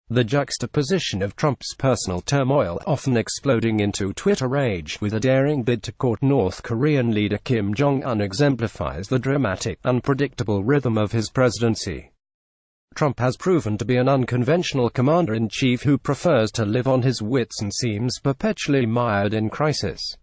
The juxtaposition of Trump's personal turmoil often exploding into Twitter rage with a daring bid to court North Korean leader Kim Jong-un exemplifies the dramatic, unpredictable rhythm of his presidency. Trump has proven to be an unconventional commander-in-chief who prefers to live on his wits and seems perpetually mired in crisis.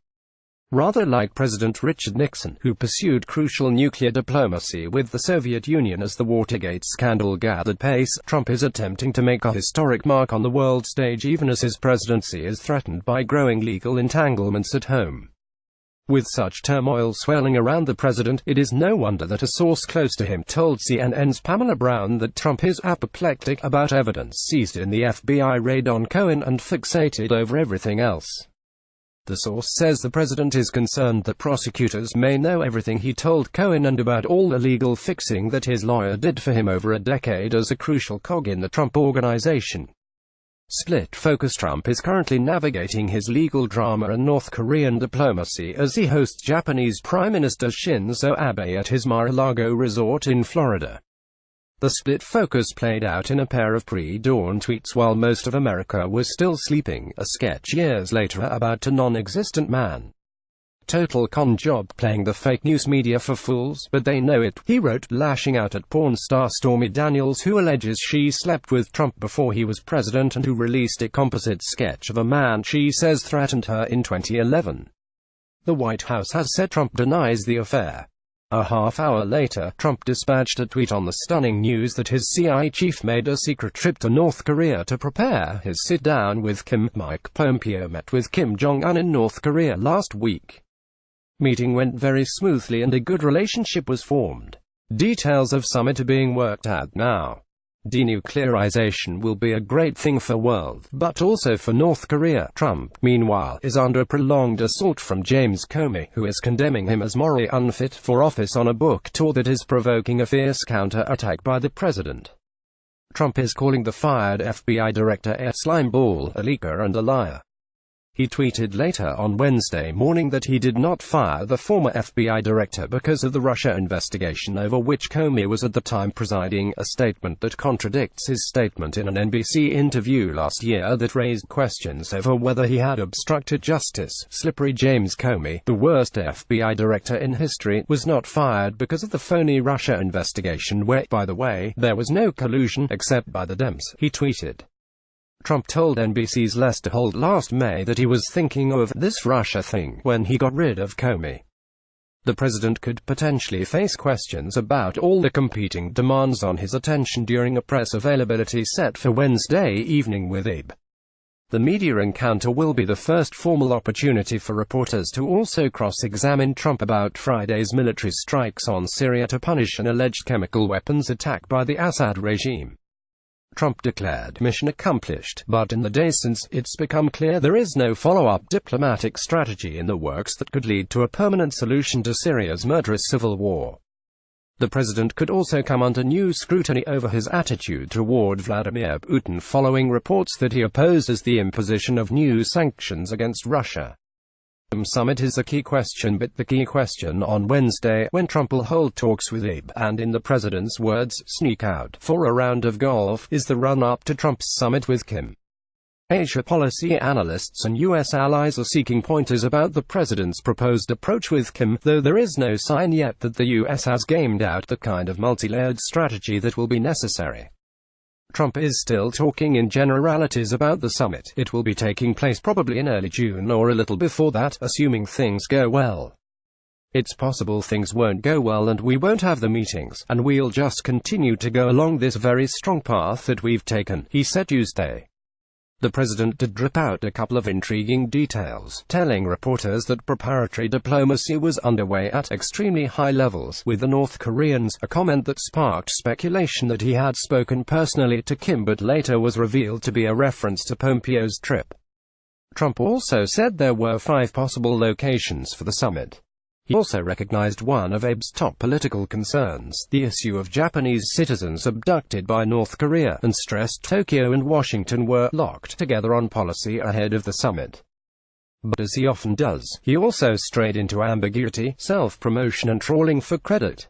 Rather like President Richard Nixon, who pursued crucial nuclear diplomacy with the Soviet Union as the Watergate scandal gathered pace, Trump is attempting to make a historic mark on the world stage even as his presidency is threatened by growing legal entanglements at home. With such turmoil swirling around the president, it is no wonder that a source close to him told CNN's Pamela Brown that Trump is apoplectic about evidence seized in the FBI raid on Cohen and fixated over everything else. The source says the president is concerned that prosecutors may know everything he told Cohen and about all the legal fixing that his lawyer did for him over a decade as a crucial cog in the Trump organization. Split focus. Trump is currently navigating his legal drama and North Korean diplomacy as he hosts Japanese Prime Minister Shinzo Abe at his Mar-a-Lago resort in Florida. The split focus played out in a pair of pre-dawn tweets while most of America was still sleeping, a sketch years later about a non-existent man. Total con job playing the fake news media for fools, but they know it, he wrote, lashing out at porn star Stormy Daniels, who alleges she slept with Trump before he was president and who released a composite sketch of a man she says threatened her in 2011. The White House has said Trump denies the affair. A half-hour later, Trump dispatched a tweet on the stunning news that his CIA chief made a secret trip to North Korea to prepare his sit-down with Kim. Mike Pompeo met with Kim Jong-un in North Korea last week. Meeting went very smoothly and a good relationship was formed. Details of summit are being worked out now. Denuclearization will be a great thing for world, but also for North Korea. Trump, meanwhile, is under a prolonged assault from James Comey, who is condemning him as morally unfit for office on a book tour that is provoking a fierce counter-attack by the president. Trump is calling the fired FBI director a slimeball, a leaker and a liar. He tweeted later on Wednesday morning that he did not fire the former FBI director because of the Russia investigation over which Comey was at the time presiding, a statement that contradicts his statement in an NBC interview last year that raised questions over whether he had obstructed justice. Slippery James Comey, the worst FBI director in history, was not fired because of the phony Russia investigation where, by the way, there was no collusion except by the Dems, he tweeted. Trump told NBC's Lester Holt last May that he was thinking of this Russia thing when he got rid of Comey. The president could potentially face questions about all the competing demands on his attention during a press availability set for Wednesday evening with Abe. The media encounter will be the first formal opportunity for reporters to also cross-examine Trump about Friday's military strikes on Syria to punish an alleged chemical weapons attack by the Assad regime. Trump declared mission accomplished, but in the days since, it's become clear there is no follow-up diplomatic strategy in the works that could lead to a permanent solution to Syria's murderous civil war. The president could also come under new scrutiny over his attitude toward Vladimir Putin following reports that he opposes the imposition of new sanctions against Russia. The summit is a key question, but the key question on Wednesday, when Trump will hold talks with Abe, and in the president's words, sneak out for a round of golf, is the run-up to Trump's summit with Kim. Asia policy analysts and U.S. allies are seeking pointers about the president's proposed approach with Kim, though there is no sign yet that the U.S. has gamed out the kind of multi-layered strategy that will be necessary. Trump is still talking in generalities about the summit. It will be taking place probably in early June or a little before that, assuming things go well. It's possible things won't go well and we won't have the meetings, and we'll just continue to go along this very strong path that we've taken, he said Tuesday. The president did drip out a couple of intriguing details, telling reporters that preparatory diplomacy was underway at extremely high levels with the North Koreans, a comment that sparked speculation that he had spoken personally to Kim but later was revealed to be a reference to Pompeo's trip. Trump also said there were 5 possible locations for the summit. He also recognized one of Abe's top political concerns, the issue of Japanese citizens abducted by North Korea, and stressed Tokyo and Washington were locked together on policy ahead of the summit. But as he often does, he also strayed into ambiguity, self-promotion and trawling for credit.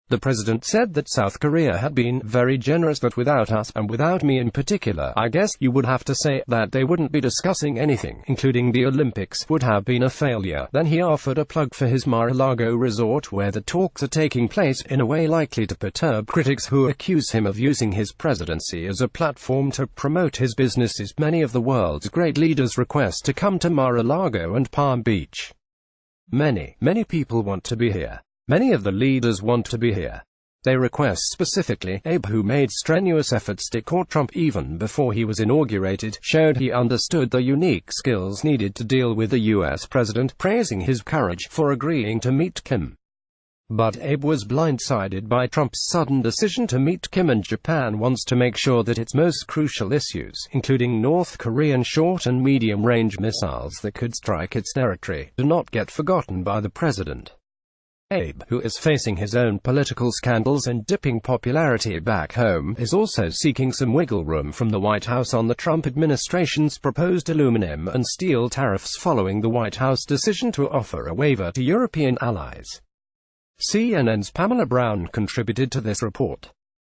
The president said that South Korea had been very generous, but without us, and without me in particular, I guess you would have to say that they wouldn't be discussing anything, including the Olympics, would have been a failure. Then he offered a plug for his Mar-a-Lago resort, where the talks are taking place, in a way likely to perturb critics who accuse him of using his presidency as a platform to promote his businesses. Many of the world's great leaders request to come to Mar-a-Lago and Palm Beach. Many people want to be here. Many of the leaders want to be here. They request specifically. Abe, who made strenuous efforts to court Trump even before he was inaugurated, showed he understood the unique skills needed to deal with the U.S. president, praising his courage for agreeing to meet Kim. But Abe was blindsided by Trump's sudden decision to meet Kim, and Japan wants to make sure that its most crucial issues, including North Korean short and medium-range missiles that could strike its territory, do not get forgotten by the president. Abe, who is facing his own political scandals and dipping popularity back home, is also seeking some wiggle room from the White House on the Trump administration's proposed aluminum and steel tariffs following the White House decision to offer a waiver to European allies. CNN's Pamela Brown contributed to this report.